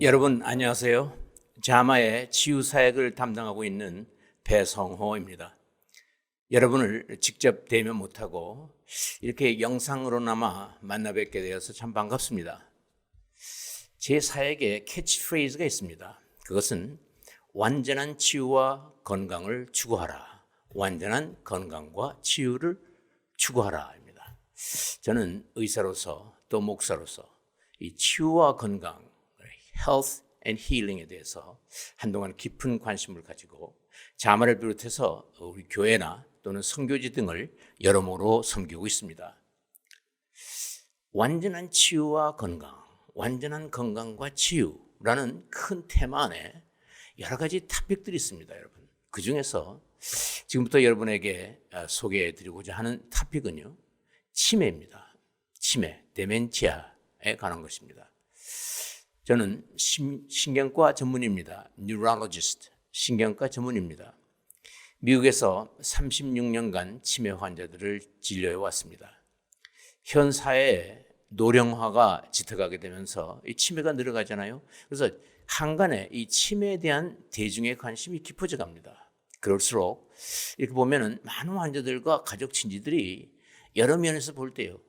여러분 안녕하세요. 자마의 치유사역을 담당하고 있는 배성호입니다. 여러분을 직접 대면 못하고 이렇게 영상으로나마 만나 뵙게 되어서 참 반갑습니다. 제 사역에 캐치프레이즈가 있습니다. 그것은 완전한 치유와 건강을 추구하라. 완전한 건강과 치유를 추구하라입니다. 저는 의사로서 또 목사로서 이 치유와 건강, health and healing에 대해서 한동안 깊은 관심을 가지고 자마를 비롯해서 우리 교회나 또는 선교지 등을 여러모로 섬기고 있습니다. 완전한 치유와 건강, 완전한 건강과 치유라는 큰 테마 안에 여러 가지 토픽들이 있습니다, 여러분. 그 중에서 지금부터 여러분에게 소개해드리고자 하는 토픽은요, 치매입니다. 치매, 데멘티아에 관한 것입니다. 저는 신경과 전문입니다. Neurologist, 신경과 전문입니다. 미국에서 36년간 치매 환자들을 진료해 왔습니다. 현 사회에 노령화가 짙어가게 되면서 이 치매가 늘어가잖아요. 그래서 한간에 이 치매에 대한 대중의 관심이 깊어져 갑니다. 그럴수록 이렇게 보면은 많은 환자들과 가족 친지들이 여러 면에서 볼 때요,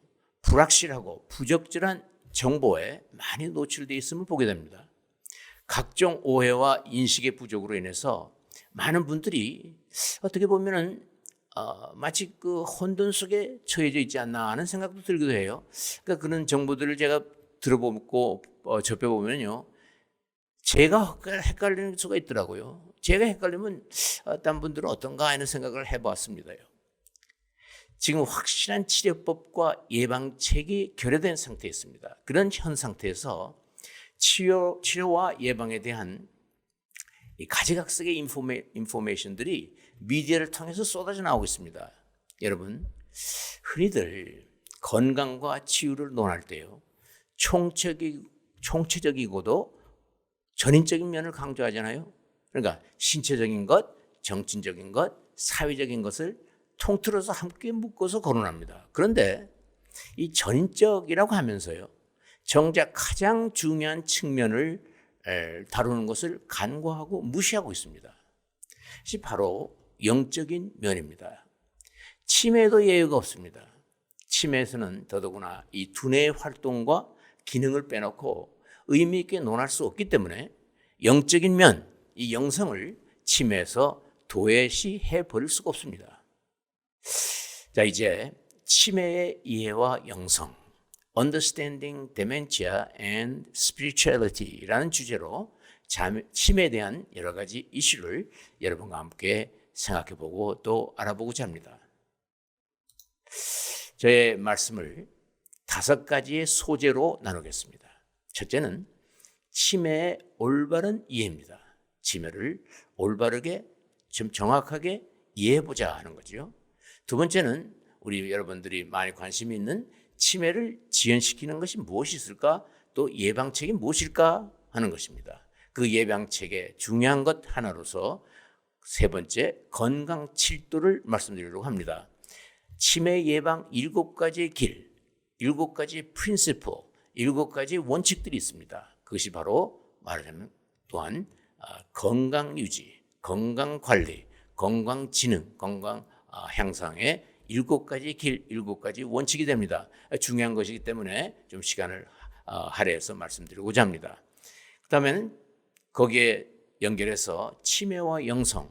불확실하고 부적절한 정보에 많이 노출되어 있음을 보게 됩니다. 각종 오해와 인식의 부족으로 인해서 많은 분들이 어떻게 보면은 마치 그 혼돈 속에 처해져 있지 않나 하는 생각도 들기도 해요. 그러니까 그런 정보들을 제가 들어보고 접해보면요, 제가 헷갈리는 수가 있더라고요. 제가 헷갈리면 다른 분들은 어떤가 하는 생각을 해봤습니다요. 지금 확실한 치료법과 예방책이 결여된 상태에 있습니다. 그런 현 상태에서 치료와 예방에 대한 가지각색의 인포메이션들이 미디어를 통해서 쏟아져 나오고 있습니다. 여러분, 흔히들 건강과 치유를 논할 때요, 총체적이고도 전인적인 면을 강조하잖아요. 그러니까 신체적인 것, 정신적인 것, 사회적인 것을 통틀어서 함께 묶어서 거론합니다. 그런데 이 전인적이라고 하면서요, 정작 가장 중요한 측면을 다루는 것을 간과하고 무시하고 있습니다. 이것이 바로 영적인 면입니다. 치매에도 예외가 없습니다. 치매에서는 더더구나 이 두뇌의 활동과 기능을 빼놓고 의미 있게 논할 수 없기 때문에 영적인 면, 이 영성을 치매에서 도외시해 버릴 수가 없습니다. 자, 이제 치매의 이해와 영성, Understanding Dementia and Spirituality라는 주제로 치매에 대한 여러 가지 이슈를 여러분과 함께 생각해보고 또 알아보고자 합니다. 저의 말씀을 5가지의 소재로 나누겠습니다. 첫째는 치매의 올바른 이해입니다. 치매를 올바르게 좀 정확하게 이해해보자 하는 거죠. 두 번째는 우리 여러분들이 많이 관심이 있는 치매를 지연시키는 것이 무엇이 있을까? 또 예방책이 무엇일까? 하는 것입니다. 그 예방책의 중요한 것 하나로서 세 번째, 건강 7도를 말씀드리려고 합니다. 치매 예방 7가지의 길, 7가지 프린시플, 7가지 원칙들이 있습니다. 그것이 바로 말하자면 또한 건강 유지, 건강 관리, 건강 지능, 건강 향상의 7가지 길, 7가지 원칙이 됩니다. 중요한 것이기 때문에 좀 시간을 할애해서 말씀드리고자 합니다. 그 다음에는 거기에 연결해서 치매와 영성,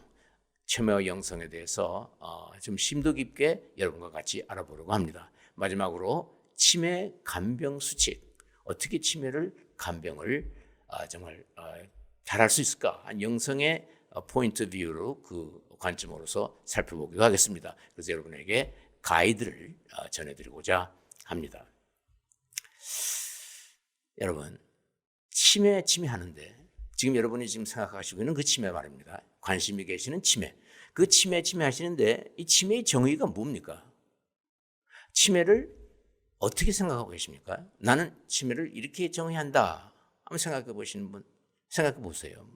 치매와 영성에 대해서 좀 심도 깊게 여러분과 같이 알아보려고 합니다. 마지막으로 치매 간병 수칙, 어떻게 치매를 간병을 정말 잘할 수 있을까? 영성의 포인트 뷰로 그 관점으로서 살펴보기도 하겠습니다. 그래서 여러분에게 가이드를 전해드리고자 합니다. 여러분, 치매하는데 지금 여러분이 지금 생각하시고 있는 그 치매 말입니다. 관심이 계시는 치매. 그 치매 하시는데 이 치매의 정의가 뭡니까? 치매를 어떻게 생각하고 계십니까? 나는 치매를 이렇게 정의한다. 한번 생각해 보시는 분, 생각해 보세요.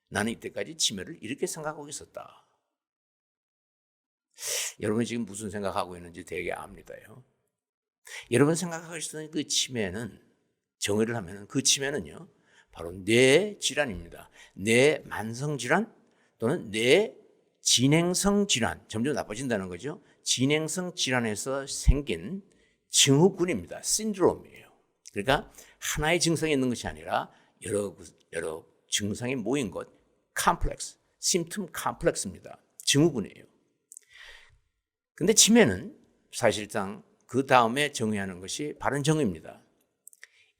나는 이때까지 치매를 이렇게 생각하고 있었다. 여러분이 지금 무슨 생각하고 있는지 되게 압니다요. 여러분 생각하시는 그 치매는, 정의를 하면 그 치매는요, 바로 뇌 질환입니다. 뇌 만성 질환 또는 뇌 진행성 질환, 점점 나빠진다는 거죠. 진행성 질환에서 생긴 증후군입니다. 신드롬이에요. 그러니까 하나의 증상이 있는 것이 아니라 여러 증상이 모인 것, 컴플렉스, 심텀 컴플렉스입니다. 증후군이에요. 근데 치매는 사실상 그 다음에 정의하는 것이 바른 정의입니다.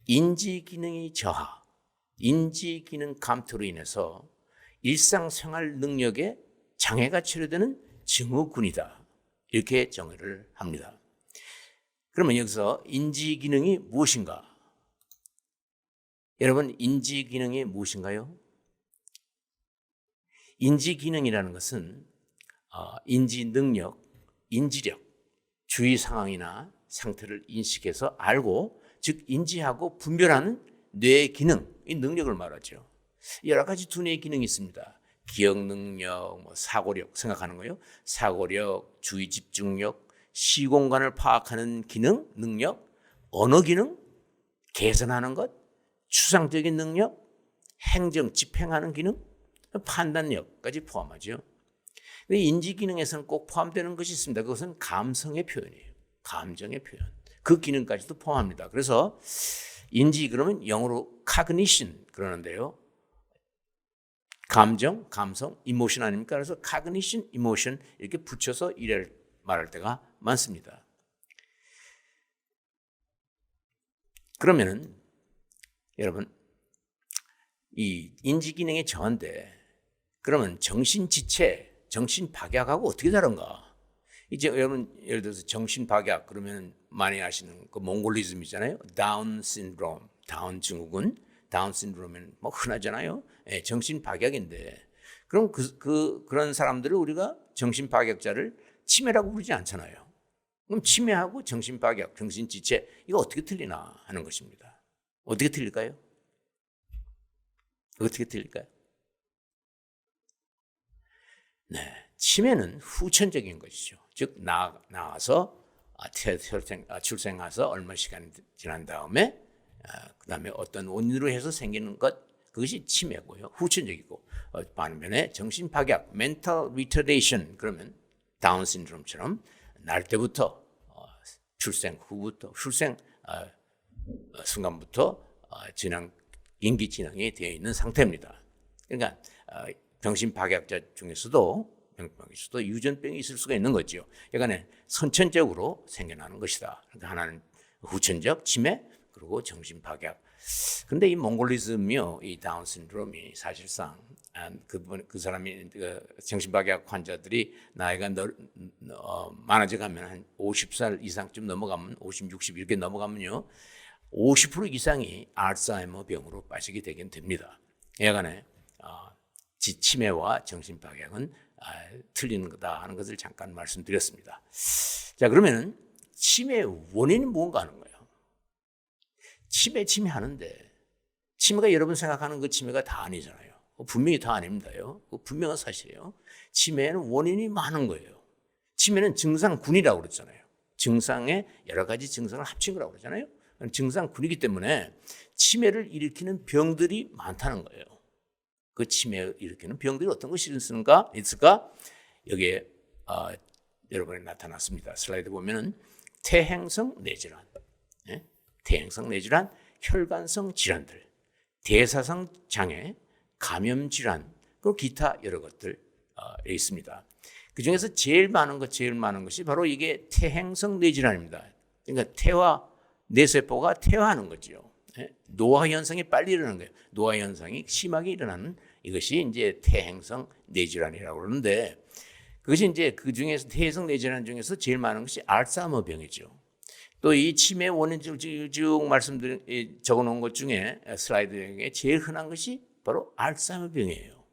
인지 기능이 저하, 인지 기능 감퇴로 인해서 일상생활 능력에 장애가 치료되는 증후군이다. 이렇게 정의를 합니다. 그러면 여기서 인지 기능이 무엇인가? 여러분, 인지 기능이 무엇인가요? 인지 기능이라는 것은 인지 능력, 인지력, 주위 상황이나 상태를 인식해서 알고, 즉 인지하고 분별하는 뇌의 기능, 이 능력을 말하죠. 여러 가지 두뇌의 기능이 있습니다. 기억 능력, 사고력, 생각하는 거요. 사고력, 주의 집중력, 시공간을 파악하는 기능, 능력, 언어 기능, 개선하는 것, 추상적인 능력, 행정, 집행하는 기능, 판단력까지 포함하죠. 인지 기능에서는 꼭 포함되는 것이 있습니다. 그것은 감성의 표현이에요. 감정의 표현. 그 기능까지도 포함합니다. 그래서 인지 그러면 영어로 cognition 그러는데요. 감정, 감성, 이모션 아닙니까? 그래서 cognition, emotion 이렇게 붙여서 이래를 말할 때가 많습니다. 그러면은 여러분, 이 인지 기능의 저하인데 그러면 정신 지체, 정신 박약하고 어떻게 다른가? 이제 여러분 예를 들어서 정신 박약 그러면 많이 아시는 그 몽골리즘이잖아요. 다운 신드롬, 다운 증후군, 다운 신드롬은 뭐 흔하잖아요. 예, 정신 박약인데 그럼 그런 사람들을 우리가 정신 박약자를 치매라고 부르지 않잖아요. 그럼 치매하고 정신 박약, 정신 지체 이거 어떻게 틀리나 하는 것입니다. 어떻게 틀릴까요? 어떻게 틀릴까요? 네, 치매는 후천적인 것이죠. 즉 나와서 출생해서 얼마 시간 지난 다음에 그다음에 어떤 원인으로 해서 생기는 것 그것이 치매고요. 후천적이고 반면에 정신 박약, mental retardation 그러면 다운 신드롬처럼 날 때부터 출생 후부터 출생 순간부터 인기 진행이 되어 있는 상태입니다. 그러니까 정신 박약자 중에서도 유전병이 있을 수가 있는 거죠. 그러니까 선천적으로 생겨나는 것이다. 그러니까 하나는 후천적 치매 그리고 정신 박약. 그런데 이 몽골리즘이요, 이 다운 신드롬이 사실상 그 사람이 정신 박약 환자들이 나이가 많아져 가면 한 50살 이상쯤 넘어가면 50, 60 이렇게 넘어가면요 50% 이상이 알츠하이머 병으로 빠지게 되긴 됩니다. 여간에 치매와 정신 박약은 틀리는 거다 하는 것을 잠깐 말씀드렸습니다. 자, 그러면은 치매의 원인이 뭔가 하는 거예요. 치매 하는데 치매가 여러분 생각하는 그 치매가 다 아니잖아요. 분명히 다 아닙니다요. 분명한 사실이에요. 치매에는 원인이 많은 거예요. 치매는 증상군이라고 그랬잖아요. 증상의 여러 가지 증상을 합친 거라고 그러잖아요. 증상군이기 때문에 치매를 일으키는 병들이 많다는 거예요. 그 치매를 일으키는 병들이 어떤 것이 있을까? 여기에 여러분이 나타났습니다. 슬라이드 보면은 퇴행성 뇌질환, 퇴행성 뇌질환, 혈관성 질환들, 대사성 장애, 감염 질환, 그리고 기타 여러 것들 있습니다. 그 중에서 제일 많은 것이 바로 이게 퇴행성 뇌질환입니다. 그러니까 뇌세포가 퇴화하는 거죠. 노화 현상이 빨리 일어나는 거예요. 노화 현상이 심하게 일어나는 이것이 이제 퇴행성 뇌질환이라고 그러는데 그것이 이제 그 중에서 퇴행성 뇌질환 중에서 제일 많은 것이 알츠하이머 병이죠. 또 이 치매 원인 쭉 적어 놓은 것 중에 슬라이드에 제일 흔한 것이 바로 알츠하이머 병이에요.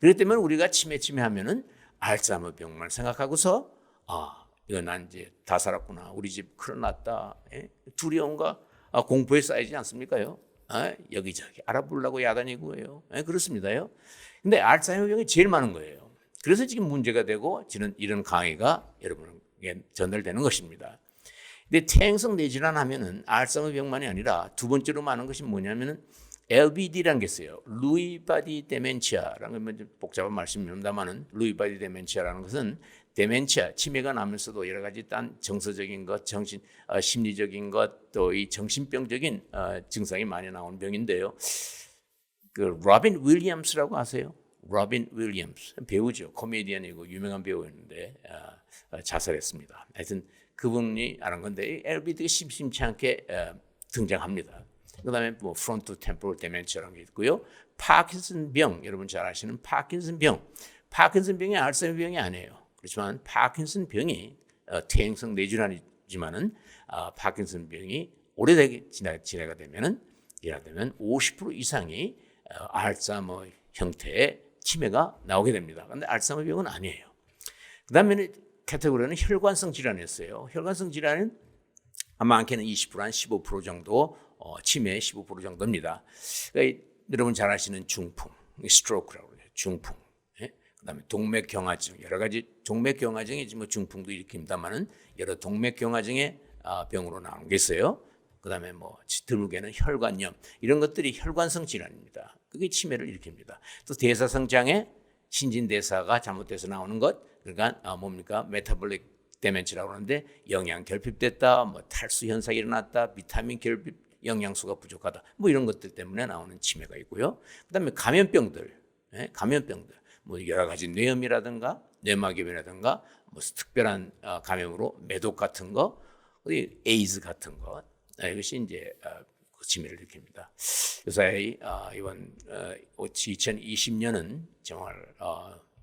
그렇기 때문에 우리가 치매 하면은 알츠하이머 병만 생각하고서 이거 난 이제 다 살았구나. 우리 집 큰일 났다. 두려움과 공포에 쌓이지 않습니까요? 여기저기 알아보려고 야단이고 해요. 그렇습니다요. 근데 알츠하이머 병이 제일 많은 거예요. 그래서 지금 문제가 되고 이런 강의가 여러분에게 전달되는 것입니다. 근데 퇴행성 뇌질환하면은 알츠하이머병만이 아니라 두 번째로 많은 것이 뭐냐면은 LBD라는 게 있어요. 루이 바디 데멘치아라는 건 복잡한 말씀입니다만은 루이 바디 데멘치아라는 것은 데멘치아 치매가 나면서도 여러 가지 딴 정서적인 것, 심리적인 것, 또 이 정신병적인 증상이 많이 나오는 병인데요. 그 로빈 윌리엄스라고 아세요? 로빈 윌리엄스 배우죠. 코미디언이고 유명한 배우였는데 자살했습니다. 하여튼 그분이 아는 건데 LBD가 심심치 않게 등장합니다. 그다음에 뭐 프론트 템포럴 데멘치아라는 게 있고요. 파킨슨 병, 여러분 잘 아시는 파킨슨 병. 파킨슨 병이 알츠하이머 병이 아니에요. 그렇지만 파킨슨 병이 퇴행성 뇌질환이지만은 파킨슨 병이 오래되게 지나가 되면은 예를 들면 50% 이상이 알츠하이머 형태의 치매가 나오게 됩니다. 그런데 알츠하이머 병은 아니에요. 그다음에 카테고리는 혈관성 질환이었어요. 혈관성 질환은 많게는 20%, 한 15% 정도, 치매의 15% 정도입니다. 그러니까 여러분 잘 아시는 중풍, 스트로크라고 그래요. 중풍. 예? 그다음에 동맥경화증, 여러 가지 동맥경화증이 뭐 중풍도 일으킵니다만은 여러 동맥경화증의 병으로 나오는 게 있어요. 그다음에 뭐 드물게는 혈관염, 이런 것들이 혈관성 질환입니다. 그게 치매를 일으킵니다. 또 대사성 장애, 신진대사가 잘못돼서 나오는 것, 그러니까 뭡니까? 메타볼릭 데멘치라고 하는데 영양 결핍됐다, 뭐 탈수 현상이 일어났다, 비타민 결핍, 영양소가 부족하다, 뭐 이런 것들 때문에 나오는 치매가 있고요. 그다음에 감염병들, 감염병들, 뭐 여러 가지 뇌염이라든가 뇌막염이라든가 뭐 특별한 감염으로 매독 같은 거, 에이즈 같은 것, 이것이 이제 치매를 일으킵니다. 요사이 이번 2020년은 정말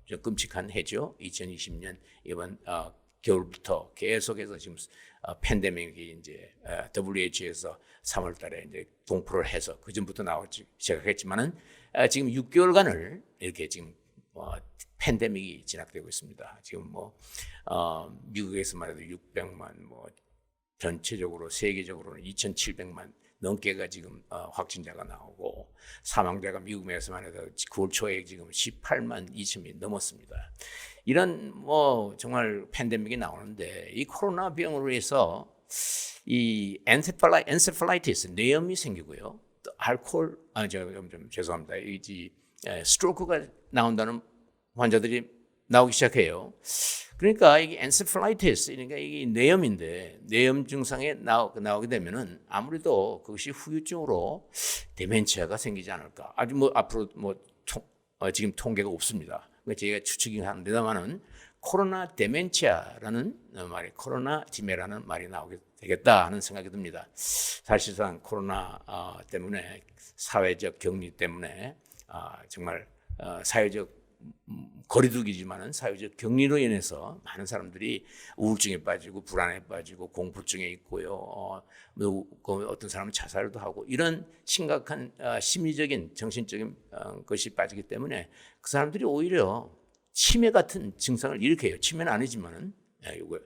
좀 끔찍한 해죠. 2020년 이번 겨울부터 계속해서 지금 팬데믹이 이제 WHO에서 3월달에 이제 동포를 해서 그 전부터 나오기 시작했지만은 지금 6개월간을 이렇게 지금 팬데믹이 진행되고 있습니다. 지금 뭐 미국에서만 해도 600만, 뭐 전체적으로 세계적으로는 2,700만 넘게가 지금 확진자가 나오고 사망자가 미국 내에서만 해도 9월 초에 지금 18만 2천이 넘었습니다. 이런 뭐 정말 팬데믹이 나오는데 이 코로나 병으로 해서 이 엔세팔라이티스 뇌염이 생기고요. 또 알코올 좀 죄송합니다. 이 스트로크가 나온다는 환자들이 나오기 시작해요. 그러니까 이게 엔세팔라이티스, 그러니까 이게 뇌염인데 뇌염 증상에 나오게 되면은 아무래도 그것이 후유증으로 데멘치아가 생기지 않을까. 아주 뭐 앞으로 뭐 지금 통계가 없습니다. 제가 추측이 하는데다만은 코로나 데멘치아라는 말이, 코로나 치매라는 말이 나오게 되겠다 하는 생각이 듭니다. 사실상 코로나 때문에 사회적 격리 때문에 정말 사회적 거리두기지만은 사회적 격리로 인해서 많은 사람들이 우울증에 빠지고 불안에 빠지고 공포증에 있고요. 어떤 사람은 자살도 하고 이런 심각한 심리적인 정신적인 것이 빠지기 때문에 그 사람들이 오히려 치매 같은 증상을 일으켜요. 치매는 아니지만은 이거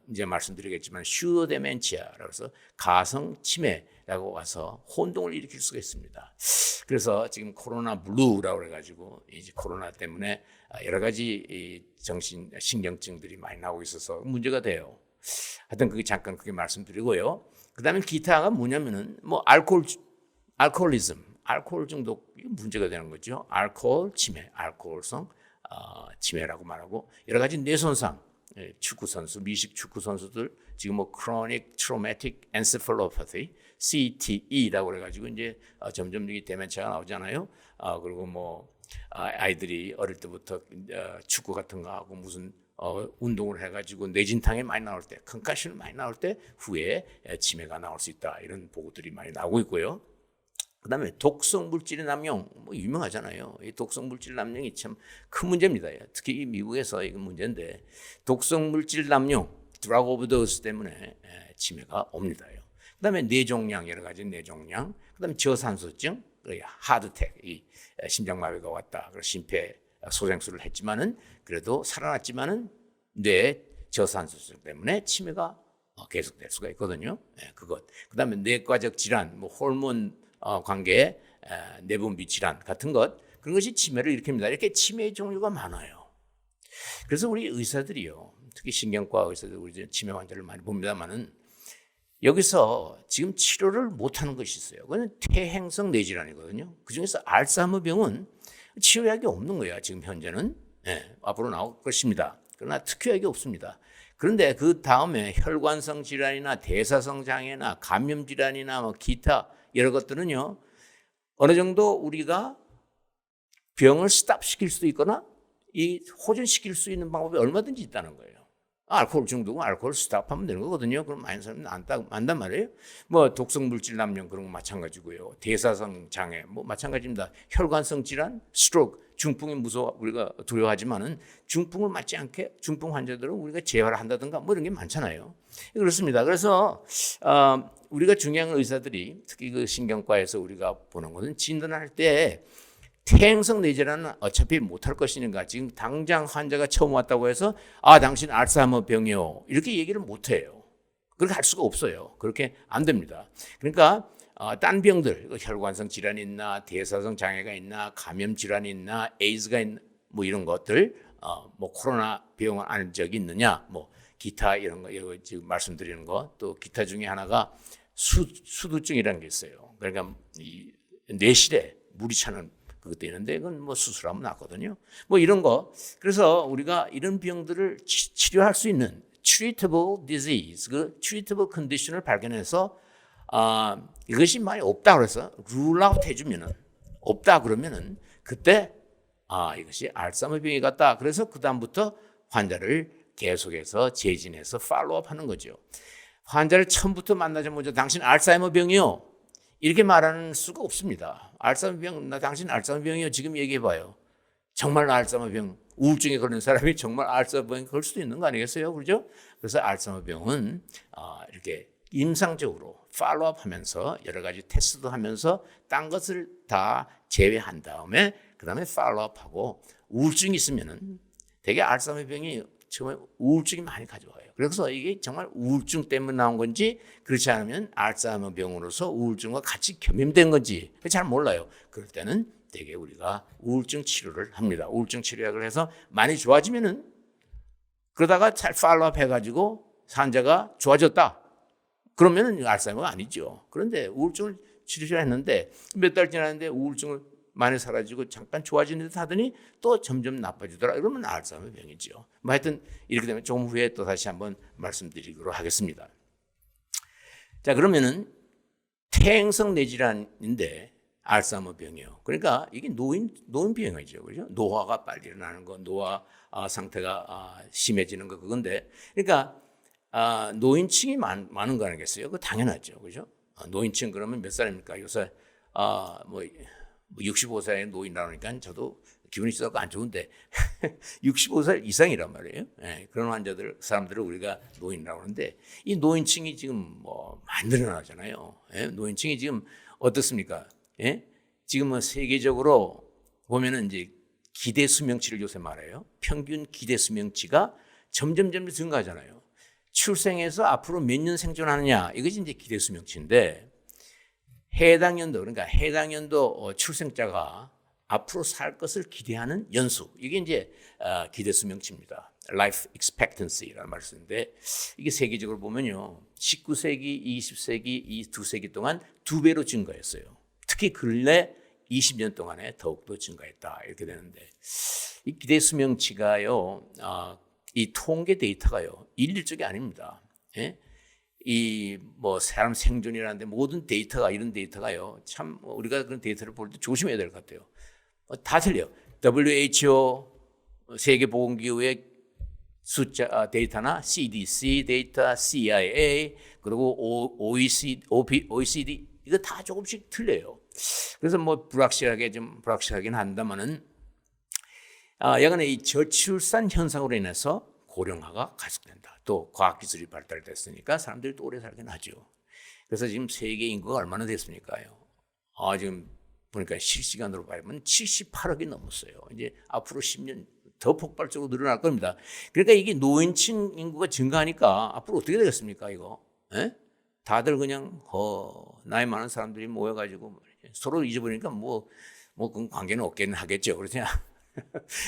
이제 말씀드리겠지만 슈어 데멘치아라고 해서 가성 치매라고 와서 혼동을 일으킬 수가 있습니다. 그래서 지금 코로나 블루라고 해가지고 이제 코로나 때문에 여러 가지 정신 신경증들이 많이 나오고 있어서 문제가 돼요. 하여튼 그게 잠깐 그게 말씀드리고요. 그다음에 기타가 뭐냐면은 뭐 알코올리즘, 알코올 중독 문제가 되는 거죠. 알코올 치매, 알코올성 치매라고 말하고 여러 가지 뇌 손상. 축구 선수, 미식 축구 선수들 지금 뭐 Chronic Traumatic Encephalopathy (CTE라고 그래가지고 이제 점점 이게 데멘치아가 나오잖아요. 그리고 뭐 아이들이 어릴 때부터 축구 같은 거 하고 무슨 운동을 해가지고 뇌진탕에 많이 나올 때, 컨커션 많이 나올 때 후에 치매가 나올 수 있다, 이런 보고들이 많이 나오고 있고요. 그다음에 독성 물질의 남용, 뭐 유명하잖아요. 이 독성 물질 남용이 참 큰 문제입니다. 특히 미국에서 이건 문제인데 독성 물질 남용, 드라그 오버도스 때문에 치매가 옵니다. 그다음에 뇌종양, 여러 가지 뇌종양, 그다음에 저산소증, 하드텍, 이 심장마비가 왔다, 그래서 심폐소생술을 했지만은 그래도 살아났지만은 뇌 저산소증 때문에 치매가 계속될 수가 있거든요. 그것. 그다음에 뇌과적 질환, 뭐 호르몬 관계, 내분비 질환 같은 것, 그런 것이 치매를 일으킵니다. 이렇게 치매의 종류가 많아요. 그래서 우리 의사들이요, 특히 신경과 의사들 우리 치매 환자를 많이 봅니다만은 여기서 지금 치료를 못하는 것이 있어요. 그건 퇴행성 뇌질환이거든요. 그중에서 알츠하이머병은 치료약이 없는 거야. 지금 현재는. 앞으로 나올 것입니다. 그러나 특효약이 없습니다. 그런데 그 다음에 혈관성 질환이나 대사성 장애나 감염 질환이나 뭐 기타 여러 것들은요, 어느 정도 우리가 병을 스탑시킬 수도 있거나 이 호전시킬 수 있는 방법이 얼마든지 있다는 거예요. 알코올 중독은 알코올 스탑하면 되는 거거든요. 그럼 많은 사람은 안단 말이에요. 뭐 독성 물질 남용 그런 거 마찬가지고요. 대사성 장애 뭐 마찬가지입니다. 혈관성 질환, 스트로크, 중풍이 무서워 우리가 두려워하지만은 중풍을 맞지 않게 중풍 환자들은 우리가 재활을 한다든가 뭐 이런 게 많잖아요. 그렇습니다. 그래서 우리가 중요한 의사들이 특히 그 신경과에서 우리가 보는 것은 진단할 때 퇴행성 뇌질환은 어차피 못할 것이니까 지금 당장 환자가 처음 왔다고 해서 당신 알츠하이머 병이요 이렇게 얘기를 못해요. 그렇게 할 수가 없어요. 그렇게 안 됩니다. 그러니까 딴 병들 혈관성 질환이 있나 대사성 장애가 있나 감염 질환이 있나 에이즈가 있나 뭐 이런 것들 뭐 코로나 병을 안 적이 있느냐 뭐 기타 이런 거 이거 지금 말씀드리는 거 또 기타 중에 하나가 수두증이라는 게 있어요. 그러니까 이 뇌실에 물이 차는 그것도 있는데 그건 뭐 수술하면 낫거든요. 뭐 이런 거. 그래서 우리가 이런 병들을 치료할 수 있는 treatable disease, 그 treatable condition을 발견해서 이것이 많이 없다 그래서 rule out 해주면은 없다 그러면은 그때 이것이 알츠하이머 병이 같다. 그래서 그 다음부터 환자를 계속해서 재진해서 팔로우업 하는 거죠. 환자를 처음부터 만나자마자 당신 알츠하이머 병이요. 이렇게 말하는 수가 없습니다. 알츠하이머 병, 당신 알츠하이머 병이요. 지금 얘기해봐요. 정말 알츠하이머 병, 우울증에 걸린 사람이 정말 알츠하이머 병에 걸릴 수도 있는 거 아니겠어요? 그렇죠? 그래서 알츠하이머 병은 이렇게 임상적으로 팔로우업 하면서 여러 가지 테스트도 하면서 딴 것을 다 제외한 다음에 그 다음에 팔로우업하고 우울증이 있으면은 되게 알츠하이머 병이 정말 우울증이 많이 가져와요. 그래서 이게 정말 우울증 때문에 나온 건지 그렇지 않으면 알츠하이머 병으로서 우울증과 같이 겸임된 건지 잘 몰라요. 그럴 때는 되게 우리가 우울증 치료를 합니다. 우울증 치료약을 해서 많이 좋아지면은 그러다가 잘 팔로우업 해가지고 환자가 좋아졌다. 그러면은 알츠하이머가 아니죠. 그런데 우울증을 치료했는데 몇 달 지났는데 우울증을 많이 사라지고 잠깐 좋아지는 듯 하더니 또 점점 나빠지더라. 그러면 알츠하이머 병이죠. 뭐 하여튼 이렇게 되면 조금 후에 또 다시 한번 말씀드리도록 하겠습니다. 자, 그러면은 퇴행성 뇌질환인데 알츠하이머 병이요. 그러니까 이게 노인 병이죠. 그죠? 노화가 빨리 일어나는 거, 노화 상태가 심해지는 거 그건데. 그러니까 노인층이 많은 거 아니겠어요? 그 당연하죠. 그죠? 노인층 그러면 몇 살입니까? 요새 뭐 65세의 노인이라고 하니까 저도 기분이 썩 안 좋은데 65살 이상이란 말이에요. 그런 사람들을 우리가 노인이라고 하는데 이 노인층이 지금 뭐 많이 늘어나잖아요. 노인층이 지금 어떻습니까? 지금 세계적으로 보면은 이제 기대 수명치를 요새 말해요. 평균 기대 수명치가 점점 증가하잖아요. 출생해서 앞으로 몇 년 생존하느냐 이것이 이제 기대 수명치인데 해당 연도 출생자가 앞으로 살 것을 기대하는 연수 이게 이제 기대 수명치입니다. Life expectancy라는 말을 쓰는데 이게 세계적으로 보면요 19세기, 20세기 이 두 세기 동안 2배로 증가했어요. 특히 근래 20년 동안에 더욱더 증가했다 이렇게 되는데 이 기대 수명치가요 이 통계 데이터가요 일률적이 아닙니다. 이 뭐 사람 생존이라는데 모든 데이터가 이런 데이터가요 참 우리가 그런 데이터를 볼 때 조심해야 될 것 같아요. 다 틀려. WHO 세계보건기구의 숫자 데이터나 CDC 데이터, CIA 그리고 OECD 이거 다 조금씩 틀려요. 그래서 뭐 불확실하긴 한다마는 여간에 이 저출산 현상으로 인해서 고령화가 가속된다. 또 과학기술이 발달됐으니까 사람들이 또 오래 살긴 하죠. 그래서 지금 세계 인구가 얼마나 됐습니까요? 지금 보니까 실시간으로 보면 78억이 넘었어요. 이제 앞으로 10년 더 폭발적으로 늘어날 겁니다. 그러니까 이게 노인층 인구가 증가하니까 앞으로 어떻게 되겠습니까, 이거? 다들 그냥 나이 많은 사람들이 모여가지고 서로 잊어버리니까 그건 관계는 없긴 하겠죠. 그렇지?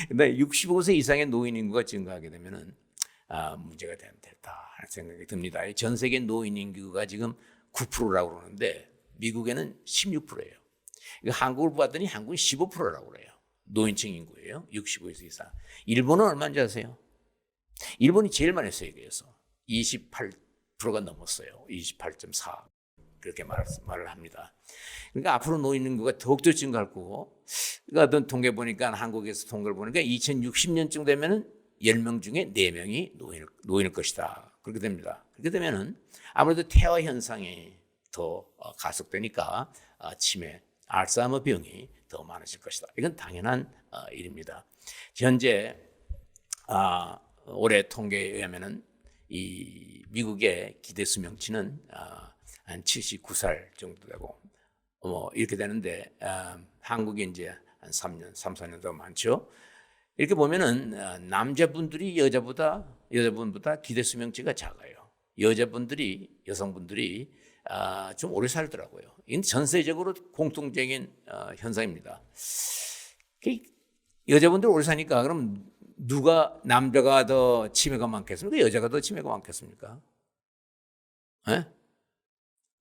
근데 65세 이상의 노인 인구가 증가하게 되면은 문제가 됐다 하는 생각이 듭니다. 전 세계 노인 인구가 지금 9%라고 그러는데 미국에는 16%예요. 한국을 봤더니 한국은 15%라고 그래요. 노인층 인구예요. 65세 이상. 일본은 얼마인지 아세요? 일본이 제일 많이 세계에서 28%가 넘었어요. 28.4 그렇게 말을 합니다. 그러니까 앞으로 노인 인구가 더욱더 증가할 거고, 그러니까 어떤 통계 보니까 한국에서 통계를 보니까 2060년쯤 되면은 10명 중에 4명이 노인일 것이다. 그렇게 됩니다. 그렇게 되면은 아무래도 퇴화 현상이 더 가속되니까 치매, 알츠하이머 병이 더 많아질 것이다. 이건 당연한 일입니다. 현재 올해 통계에 의하면은 이 미국의 기대 수명치는 한 79살 정도 되고 이렇게 되는데 한국이 이제 한 3년, 3, 4년 더 많죠. 이렇게 보면은 남자분들이 여자분보다 기대 수명치가 작아요. 여성분들이 좀 오래 살더라고요. 이건 전세적으로 공통적인 현상입니다. 여자분들 오래 사니까 그럼 남자가 더 치매가 많겠습니까? 여자가 더 치매가 많겠습니까? 에?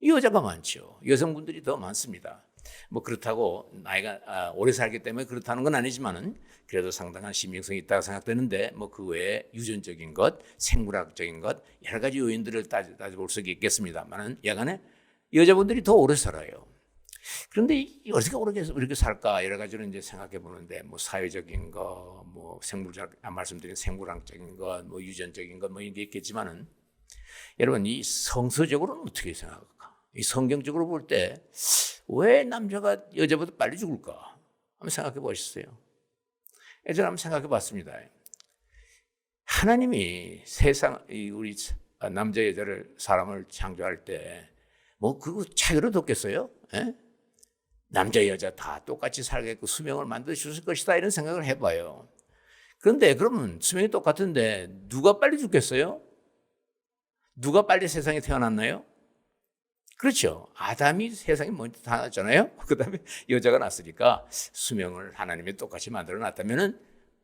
여자가 많죠. 여성분들이 더 많습니다. 뭐 그렇다고 나이가 오래 살기 때문에 그렇다는 건 아니지만은 그래도 상당한 신빙성이 있다고 생각되는데 뭐 그 외에 유전적인 것, 생물학적인 것 여러 가지 요인들을 따져볼 수 있겠습니다만은 여간에 여자분들이 더 오래 살아요. 그런데 어떻게 이렇게 살까 여러 가지로 이제 생각해 보는데 뭐 사회적인 거, 뭐 말씀드린 생물학적인 것, 뭐 유전적인 것 뭐 이게 있겠지만은 여러분 이 성서적으로는 어떻게 생각할까? 이 성경적으로 볼 때 왜 남자가 여자보다 빨리 죽을까? 한번 생각해 보셨어요? 예전에 한번 생각해 봤습니다. 하나님이 우리 남자 여자를 사람을 창조할 때 뭐 그거 차이로 뒀겠어요? 에? 남자 여자 다 똑같이 살겠고 수명을 만들어 주실 것이다 이런 생각을 해봐요. 그런데 그러면 수명이 똑같은데 누가 빨리 죽겠어요? 누가 빨리 세상에 태어났나요? 그렇죠. 아담이 세상에 먼저 태어났잖아요. 그 다음에 여자가 났으니까 수명을 하나님이 똑같이 만들어 놨다면은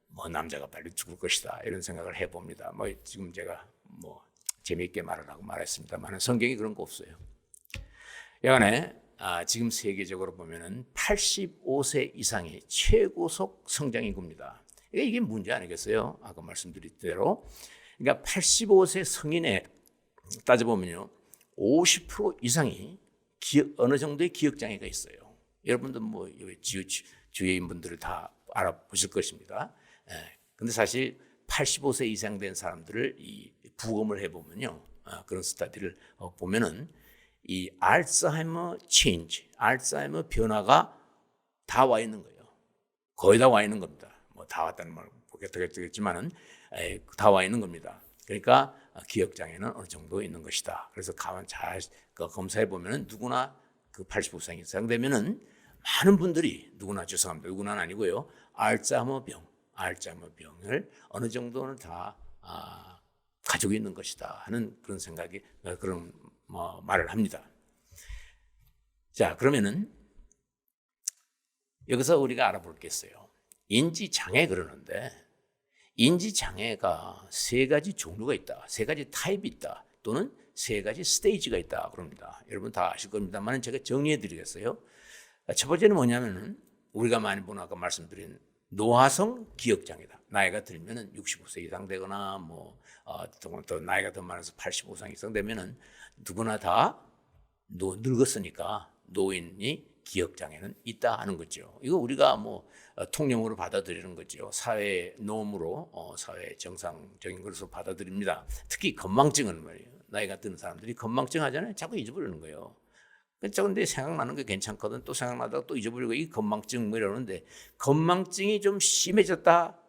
뭐 남자가 빨리 죽을 것이다 이런 생각을 해봅니다. 뭐 지금 제가 뭐 재미있게 말하라고 말했습니다만 성경이 그런 거 없어요. 여간에 지금 세계적으로 보면은 85세 이상이 최고속 성장 인구입니다. 이게 문제 아니겠어요? 아까 말씀드린 대로. 그러니까 85세 성인에 따져보면요. 50% 이상이 어느 정도의 기억장애가 있어요. 여러분들 뭐 주위인 분들을 다 알아보실 것입니다. 근데 사실 85세 이상 된 사람들을 부검을 해보면요. 그런 스터디를 보면은 이 알츠하이머 변화가 다 와 있는 거예요. 거의 다 와 있는 겁니다. 뭐 다 왔다는 말 보겠지만은 다 와 있는 겁니다. 그러니까 기억 장애는 어느 정도 있는 것이다. 그래서 가만 잘 검사해 보면은 누구나 그 85세 이상 되면은 많은 분들이 죄송합니다. 누구나는 아니고요. 알츠하이머 병을 어느 정도는 다 가지고 있는 것이다 하는 그런 생각이 그런 말을 합니다. 자, 그러면은 여기서 우리가 알아볼 게 있어요. 인지장애 그러는데 인지장애가 세 가지 종류가 있다. 세 가지 타입이 있다. 또는 세 가지 스테이지가 있다. 그럽니다. 여러분 다 아실 겁니다만 제가 정리해 드리겠어요. 첫 번째는 뭐냐면은 우리가 많이 본 아까 말씀드린 노화성 기억장애다. 나이가 들면은 65세 이상 되거나 또 나이가 더 많아서 85세 이상 되면은 누구나 다 늙었으니까 노인이 기억장애는 있다 하는 거죠. 이거 우리가 통념으로 받아들이는 거죠. 사회 노음으로 사회 정상적인 것으로 받아들입니다. 특히 건망증은 말이에요. 나이가 드는 사람들이 건망증 하잖아요. 자꾸 잊어버리는 거예요. 근데 생각나는 게 괜찮거든. 또 생각나다가 또 잊어버리고 이 건망증 이러는데 건망증이 좀 심해졌다.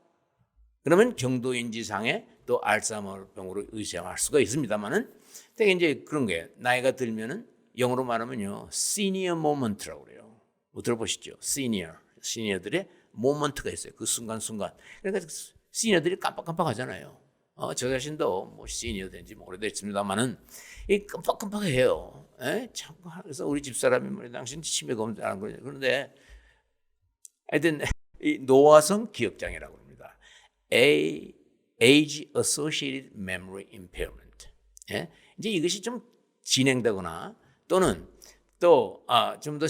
그러면 경도인지상에 또 알츠하이머 병으로 의심할 수가 있습니다만은 되게 이제 그런 게 나이가 들면은 영어로 말하면요 시니어 모먼트라고 그래요. 뭐 들어보시죠? 시니어들의 모먼트가 있어요. 그 순간순간. 그러니까 시니어들이 깜빡깜빡하잖아요. 저 자신도 시니어 된 지 오래됐습니다만은 이 깜빡깜빡해요. 참 그래서 우리 집사람이 당신 치매가 없다는 거예요. 그런데 하여튼 이 노화성 기억장애라고 합니다. Age Associated Memory Impairment. 예? 이제 이것이 좀 진행되거나 또는 또 좀 더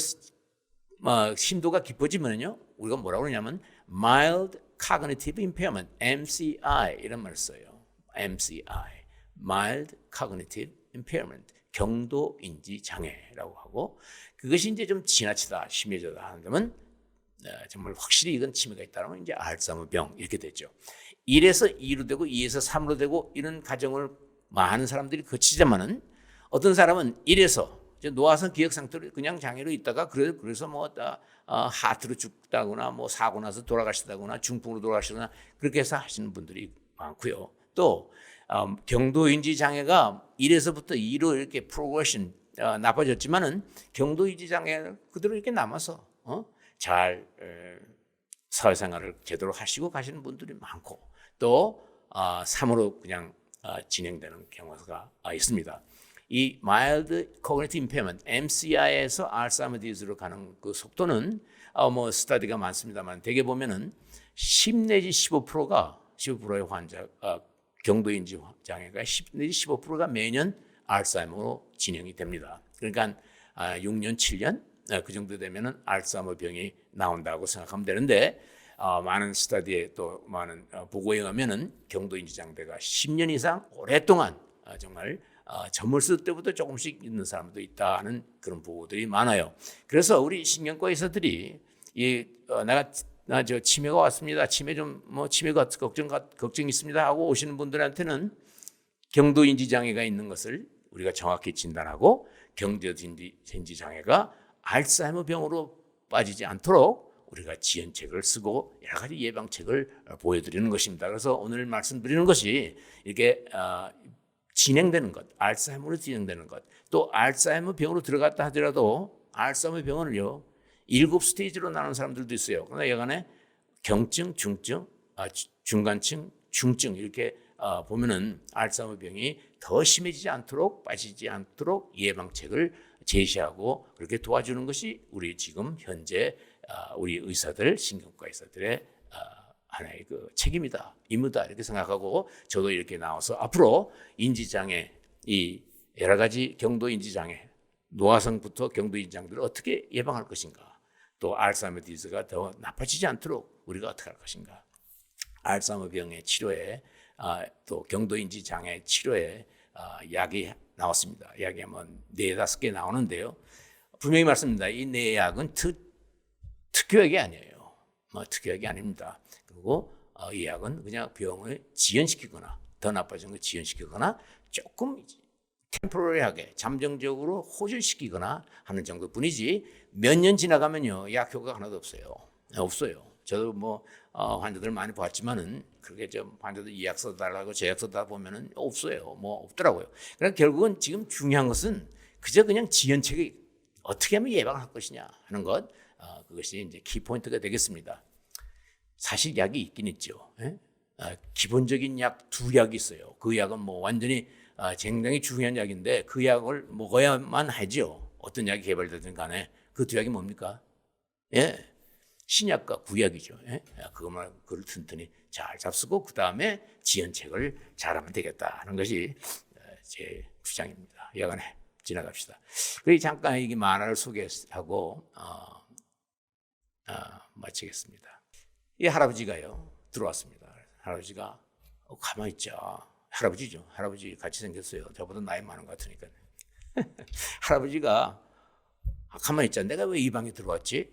심도가 깊어지면요, 우리가 뭐라고 그러냐면 mild cognitive impairment, MCI 이런 말을 써요. MCI, mild cognitive impairment, 경도인지 장애라고 하고, 그것이 이제 좀 지나치다, 심해져다 하면 정말 확실히 이건 치매가 있다면 이제 알츠하이머병 이렇게 되죠. 1에서 2로 되고 2에서 3로 되고 이런 과정을 많은 사람들이 거치지만은 어떤 사람은 1에서 노화성 기억 상태로 그냥 장애로 있다가 그래서 뭐 하트로 죽다거나 뭐 사고 나서 돌아가시다거나 중풍으로 돌아가시거나 그렇게 해서 하시는 분들이 많고요. 또 경도인지 장애가 1에서부터 2로 이렇게 프로그레션 나빠졌지만은 경도인지 장애가 그대로 이렇게 남아서 잘 사회생활을 제대로 하시고 가시는 분들이 많고, 또 3으로 그냥 진행되는 경우가 있습니다. 이 mild cognitive impairment, MCI에서 알츠하이머 디지즈로 가는 그 속도는 뭐 스터디가 많습니다만 대개 보면은 10 내지 15%의 환자 경도인지 장애가 10 내지 15%가 매년 알츠하이머로 진행이 됩니다. 그러니까 6년, 7년 그 정도 되면은 알츠하이머 병이 나온다고 생각하면 되는데, 많은 스터디에 또 많은 보고에 의하면은 경도인지 장애가 10년 이상 오랫동안 정말 젊었을 때부터 조금씩 있는 사람도 있다는 그런 보고들이 많아요. 그래서 우리 신경과 의사들이 나 치매가 왔습니다. 치매 치매가 걱정 있습니다 하고 오시는 분들한테는 경도인지 장애가 있는 것을 우리가 정확히 진단하고 경도인지 장애가 알츠하이머 병으로 빠지지 않도록 우리가 지연책을 쓰고 여러 가지 예방책을 보여드리는 것입니다. 그래서 오늘 말씀드리는 것이 이렇게 진행되는 것, 알츠하이머로 진행되는 것, 또 알츠하이머 병으로 들어갔다 하더라도 알츠하이머 병원을요 7스테이지로 나누는 사람들도 있어요. 그러나 여간에 경증, 중증, 중간증, 중증 이렇게 보면은 알츠하이머 병이 더 심해지지 않도록 빠지지 않도록 예방책을 제시하고 그렇게 도와주는 것이 우리 지금 현재 우리 의사들, 신경과 의사들의 하나의 그 책임이다, 임무다 이렇게 생각하고 저도 이렇게 나와서 앞으로 인지장애, 이 여러 가지 경도 인지장애, 노화성부터 경도 인지장애를 어떻게 예방할 것인가, 또 알츠하이머 디지즈가 더 나빠지지 않도록 우리가 어떻게 할 것인가, 알츠하이머 병의 치료에 또 경도 인지장애 치료에 약이 나왔습니다. 약이 뭐 4-5개 나오는데요. 분명히 말씀드립니다. 이 4약은 특효약이 아니에요. 특효약이 아닙니다. 그리고 이 약은 그냥 병을 지연시키거나 더 나빠진 걸 지연시키거나 조금 템포러리하게 잠정적으로 호전시키거나 하는 정도뿐이지 몇 년 지나가면요 약 효과가 하나도 없어요. 저도 환자들 많이 봤지만은 그렇게 좀 환자들 이 약 써달라고 저 약 써다 보면은 없어요. 없더라고요. 그러니까 결국은 지금 중요한 것은 그냥 지연책이 어떻게 하면 예방할 것이냐 하는 것, 그것이 이제 키포인트가 되겠습니다. 사실 약이 있긴 있죠. 기본적인 약 2약이 있어요. 그 약은 완전히 굉장히 중요한 약인데 그 약을 먹어야만 하죠. 어떤 약이 개발되든 간에 그 2약이 뭡니까? 신약과 구약이죠. 그걸 튼튼히 잘 잡수고 그 다음에 지연책을 잘하면 되겠다 하는 것이 제 주장입니다. 여간에 지나갑시다. 그리고 잠깐 이게 만화를 소개하고 마치겠습니다. 이 할아버지가요 들어왔습니다. 할아버지가 가만히 있자. 할아버지죠. 할아버지 같이 생겼어요. 저보다 나이 많은 것 같으니까. 할아버지가 가만히 있자. 내가 왜 이 방에 들어왔지?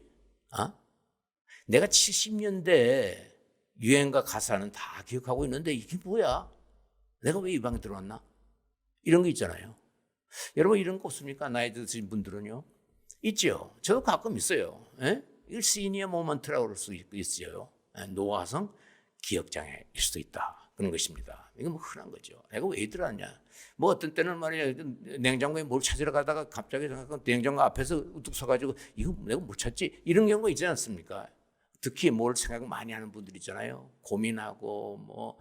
내가 70년대 유행가 가사는 다 기억하고 있는데 이게 뭐야? 내가 왜 이 방에 들어왔나? 이런 거 있잖아요. 여러분 이런 거 없습니까? 나이 드신 분들은요. 있죠. 저도 가끔 있어요. 이걸 시니어 모먼트라고 할 수 있어요. 노화성 기억장애일 수도 있다. 그런 것입니다. 이건 흔한 거죠. 내가 왜 들어왔냐? 어떤 때는 말이야 냉장고에 뭘 찾으러 가다가 갑자기 냉장고 앞에서 우뚝 서가지고 이거 내가 못 찾지? 이런 경우가 있지 않습니까? 특히 뭘 생각 많이 하는 분들 있잖아요. 고민하고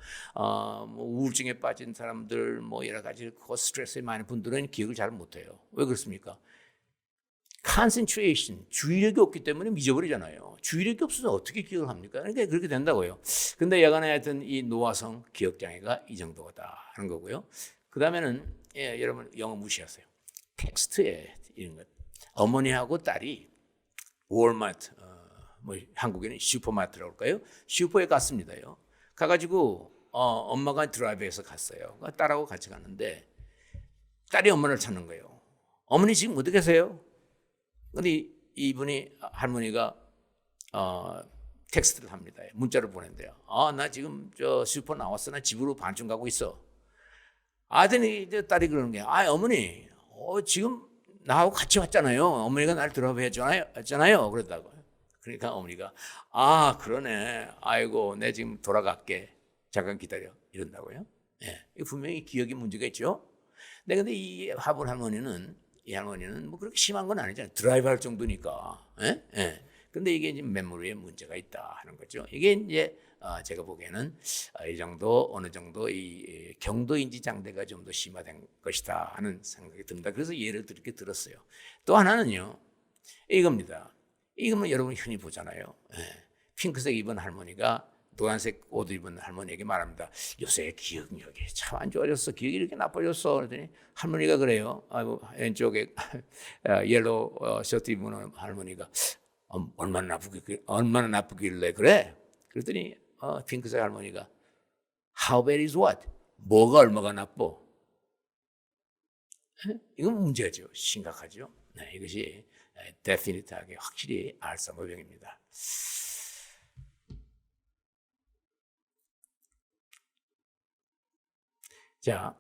우울증에 빠진 사람들 여러 가지 스트레스에 많은 분들은 기억을 잘 못해요. 왜 그렇습니까? concentration, 주의력이 없기 때문에 잊어버리잖아요. 주의력이 없어서 어떻게 기억을 합니까? 그러니까 그렇게 된다고요. 근데 여간에 하여튼 이 노화성 기억장애가 이 정도다 하는 거고요. 그 다음에는 여러분 영어 무시하세요. 텍스트에 이런 것. 어머니하고 딸이 월마트, 뭐 한국에는 슈퍼마트라고 할까요? 슈퍼에 갔습니다요. 가가지고 엄마가 드라이브해서 갔어요. 딸하고 같이 갔는데 딸이 엄마를 찾는 거예요. 어머니 지금 어디 계세요? 근데 이분이 할머니가 텍스트를 합니다. 문자를 보낸대요. 나 지금 저 슈퍼 나왔어. 나 집으로 반쯤 가고 있어. 아들이 딸이 그러는 게, 어머니, 지금 나하고 같이 왔잖아요. 어머니가 날 들어봐야잖아요. 그러다고. 그러니까 어머니가, 그러네. 아이고, 내 지금 돌아갈게. 잠깐 기다려. 이런다고요. 예, 분명히 기억에 문제가 있죠. 근데 이 화분 할머니는, 뭐 그렇게 심한 건 아니잖아요. 드라이브 할 정도니까. 예. 근데 이게 이제 메모리에 문제가 있다 하는 거죠. 이게 이제 제가 보기에는 이 정도 어느 정도 이 경도인지 장애가 좀 더 심화된 것이다 하는 생각이 듭니다. 그래서 예를 이렇게 들었어요. 또 하나는요, 이겁니다. 이거는 여러분 흔히 보잖아요. 핑크색 입은 할머니가 노란색 옷 입은 할머니에게 말합니다. 요새 기억력이 참 안 좋아졌어. 기억이 이렇게 나빠졌어. 그랬더니 할머니가 그래요. 왼쪽에 옐로우 셔츠 입은 할머니가 얼마나 나쁘길래 그래? 그랬더니 핑크색 할머니가 How bad is what? 뭐가 얼마가 나빠? 이건 문제죠. 심각하죠. 네, 이것이 데피니트하게 확실히 알츠하이머병입니다. 자,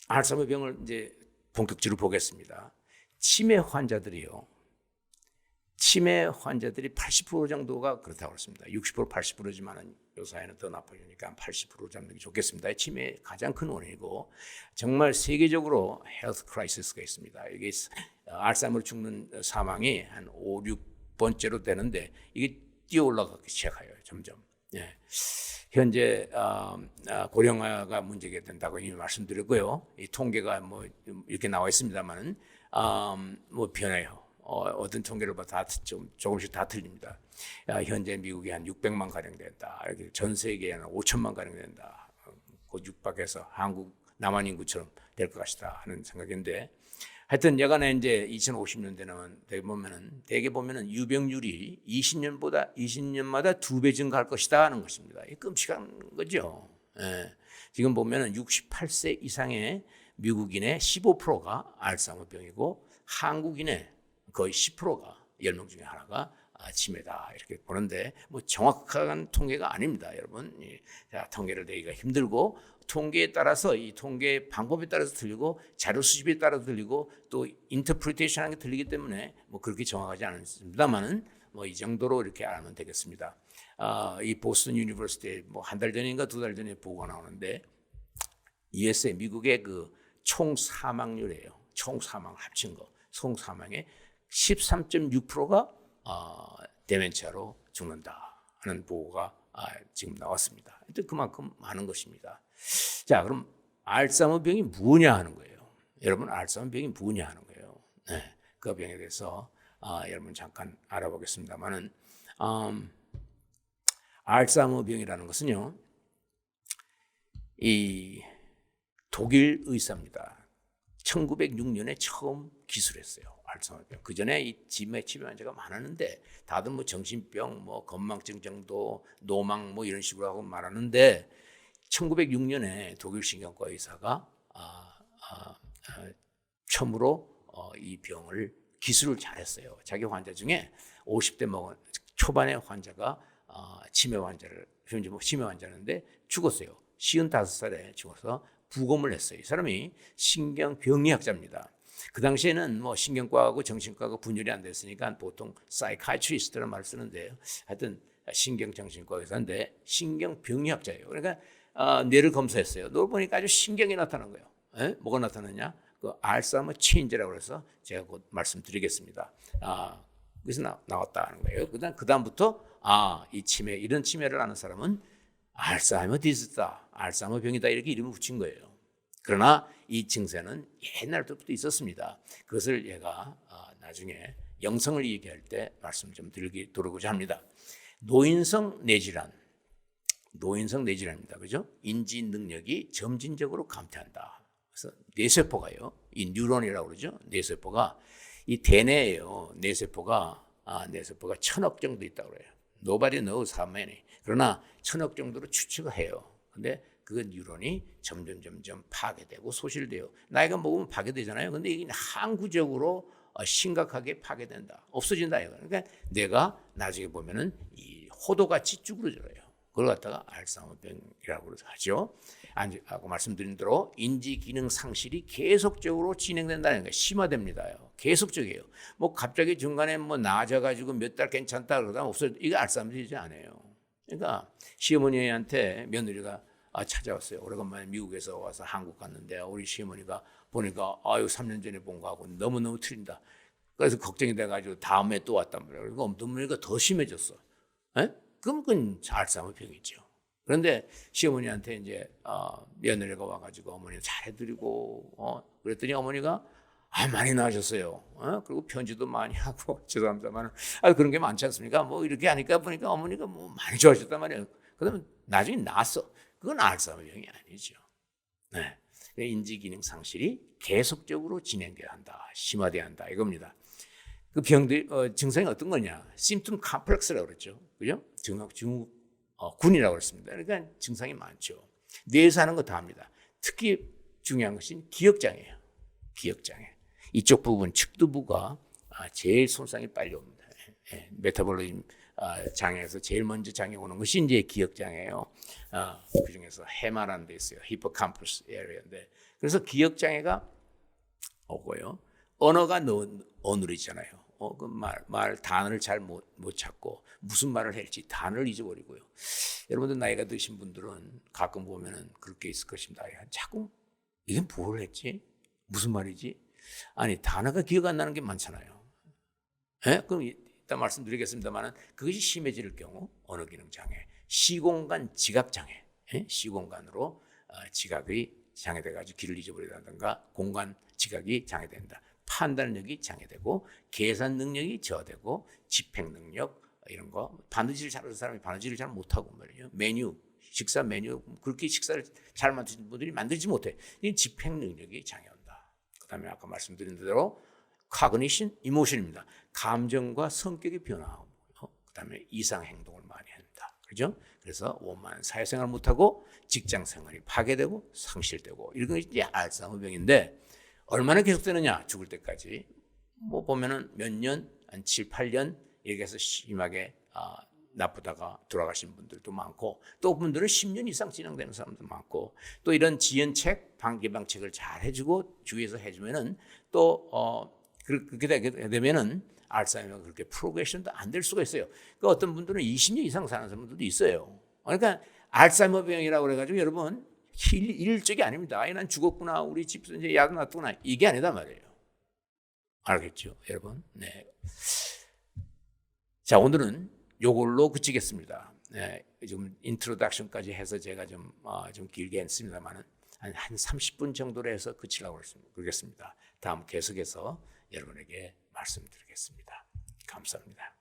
알츠하이머병을 이제 본격적으로 보겠습니다. 치매 환자들이 80% 정도가 그렇다고 그랬습니다. 60% 80%지만은 요 사회는 더 나빠지니까 80% 잡는 게 좋겠습니다. 치매의 가장 큰 원인이고 정말 세계적으로 헬스 크라이시스가 있습니다. 이게 알츠하이머로 죽는 사망이 한 5, 6번째로 되는데 이게 뛰어 올라가기 시작해요. 점점. 예. 현재 고령화가 문제가 된다고 이미 말씀드렸고요. 이 통계가 뭐 이렇게 나와 있습니다만은 뭐 변해요. 어떤 통계를 봐도 조금씩 다 틀립니다. 현재 미국에 한 600만 가량 된다. 이렇게 전 세계에 한 5천만 가량 된다. 곧 육박해서 한국 남한 인구처럼 될 것 같다 하는 생각인데, 하여튼 여간에 이제 2050년대는 대개 보면은 유병률이 20년마다 2배 증가할 것이다 하는 것입니다. 이 끔찍한 거죠. 예. 지금 보면은 68세 이상의 미국인의 15%가 알츠하이머병이고 한국인의 거의 10%가 10명 중에 하나가 치매다 이렇게 보는데 뭐 정확한 통계가 아닙니다, 여러분. 자, 통계를 내기가 힘들고 통계에 따라서 이 통계 방법에 따라서 틀리고 자료 수집에 따라서 틀리고 또 인터프리테이션하는 게 틀리기 때문에 뭐 그렇게 정확하지 않습니다만은 뭐 이 정도로 이렇게 알면 되겠습니다. 이 보스턴 유니버시티에 뭐 한 달 전인가 두 달 전에 보고가 나오는데 USA 미국의 그 총 사망률이에요. 총 사망 합친 거. 총 사망의 13.6%가 데멘치아로 죽는다 하는 보고가 지금 나왔습니다. 그만큼 많은 것입니다. 자, 그럼 알츠하이머병이 뭐냐 하는 거예요. 여러분, 알츠하이머병이 뭐냐 하는 거예요. 네, 그 병에 대해서 여러분 잠깐 알아보겠습니다만은 알츠하이머병이라는 것은요, 이 독일 의사입니다. 1906년에 처음 기술했어요. 알츠하이머병. 그 전에 이 치매 환자가 많았는데 다들 뭐 정신병, 뭐 건망증 정도, 노망 뭐 이런 식으로 하고 말하는데 1906년에 독일 신경과 의사가 처음으로 이 병을 기술을 잘했어요. 자기 환자 중에 50대 먹은 초반의 환자가 치매 환자였는데 죽었어요. 55살에 죽어서 부검을 했어요. 이 사람이 신경병리학자입니다. 그 당시에는 뭐 신경과하고 정신과가 분열이 안 됐으니까 보통 사이카이트리스트라는 말을 쓰는데요. 하여튼 신경정신과 의사인데 신경병리학자예요. 그러니까 뇌를 검사했어요. 뇌를 보니까 아주 신경이 나타난 거예요. 뭐가 나타났냐? 그 알츠하이머 체인지라고 해서 제가 곧 말씀드리겠습니다. 그래서 나왔다는 거예요. 그다음부터 이 치매, 이런 치매를 아는 사람은 알츠하이머 디지즈다, 알츠하이머 병이다 이렇게 이름을 붙인 거예요. 그러나 이 증세는 옛날부터 있었습니다. 그것을 얘가 나중에 영성을 얘기할 때 말씀 좀 드리고자 합니다. 노인성 뇌질환, 노인성 뇌질환입니다. 그죠? 인지 능력이 점진적으로 감퇴한다. 그래서 뇌세포가요, 이 뉴런이라고 그러죠. 뇌세포가 이 대뇌예요. 뇌세포가 뇌세포가 1000억 정도 있다고 그래요. Nobody knows how many. 그러나 1000억 정도로 추측을 해요. 근데 그 뉴런이 점점 파괴되고 소실돼요. 나이가 먹으면 파괴되잖아요. 근데 이게 항구적으로 심각하게 파괴된다. 없어진다. 그러니까 뇌가 나중에 보면은 이 호도같이 쭈그러져요. 그걸 갖다가 알츠하이머병이라고 하죠. 아까 말씀드린 대로 인지 기능 상실이 계속적으로 진행된다는 거예요. 심화됩니다요. 계속적이에요. 뭐 갑자기 중간에 뭐 나아져가지고 몇 달 괜찮다 그러다 없어져. 이게 알츠하이머이지 않아요. 그러니까 시어머니한테 며느리가 찾아왔어요. 오래간만에 미국에서 와서 한국 갔는데 우리 시어머니가 보니까 3년 전에 본 거하고 너무너무 틀린다. 그래서 걱정이 돼가지고 다음에 또 왔단 말이에요. 그러니까 어머니가 더 심해졌어. 에? 그럼 그건 알츠하이머 병이죠. 그런데 시어머니한테 이제 며느리가 와가지고 어머니 잘해드리고 그랬더니 어머니가 많이 나으셨어요. 그리고 편지도 많이 하고 죄송합니다만 그런 게 많지 않습니까? 뭐 이렇게 하니까 보니까 어머니가 뭐 많이 좋아하셨단 말이에요. 그러면 나중에 나았어. 그건 알츠하이머 병이 아니죠. 네. 인지 기능 상실이 계속적으로 진행돼야 한다, 심화돼야 한다 이겁니다. 그 병들 증상이 어떤 거냐? 심птום 컴플렉스라고 그랬죠. 그죠? 군이라고 그랬습니다. 그러니까 증상이 많죠. 뇌에서 하는 거 다 합니다. 특히 중요한 것은 기억장애예요. 기억장애. 이쪽 부분 측두부가 제일 손상이 빨리 옵니다. 메타볼리즘 장애에서 제일 먼저 장애 오는 것이 이제 기억장애예요. 그 중에서 해마라는 데 있어요. 히포캄퍼스 에리어인데 그래서 기억장애가 오고요. 언어가 어눌해지잖아요. 그 말 단어를 잘 못 찾고 무슨 말을 할지 단어를 잊어버리고요. 여러분들 나이가 드신 분들은 가끔 보면은 그렇게 있을 것입니다. 자꾸 이게 뭘 했지? 무슨 말이지? 아니 단어가 기억 안 나는 게 많잖아요. 그럼 이따 말씀드리겠습니다만 그것이 심해질 경우 언어 기능 장애, 시공간 지각 장애, 시공간으로 지각이 장애돼가지고 길을 잊어버리다든가 공간 지각이 장애된다. 판단력이 장애되고 계산 능력이 저하되고 집행 능력 이런 거 바느질을 잘하는 사람이 바느질을 잘 못하고 말이에요. 메뉴 식사 메뉴 그렇게 식사를 잘 만드시는 분들이 만들지 못해. 이 집행 능력이 장애한다. 그다음에 아까 말씀드린 대로 cognition, emotion입니다. 감정과 성격이 변화하고 그다음에 이상 행동을 많이 한다. 그죠? 그래서 원만한 사회생활을 못하고 직장 생활이 파괴되고 상실되고 이런 것이 이제 알츠하이머 병인데 얼마나 계속되느냐? 죽을 때까지. 뭐 보면은 몇 년, 한 7, 8년 이렇게 해서 심하게 나쁘다가 돌아가신 분들도 많고 또 분들은 10년 이상 진행되는 사람도 많고 또 이런 지연책, 방개방책을 잘 해주고 주위에서 해주면은 또 그렇게 되게 되면은 알츠하이머가 그렇게 프로그레션도 안 될 수가 있어요. 그러니까 어떤 분들은 20년 이상 사는 사람들도 있어요. 그러니까 알츠하이머 병이라고 그래가지고 여러분 일적이 아닙니다. 난 죽었구나. 우리 집에서 이제 야단 났구나. 이게 아니다 말이에요. 알겠죠, 여러분? 네. 자, 오늘은 요걸로 그치겠습니다. 네, 지금 인트로덕션까지 해서 제가 좀 길게 했습니다만 한 30분 정도로 해서 그치려고 그러겠습니다. 다음 계속해서 여러분에게 말씀드리겠습니다. 감사합니다.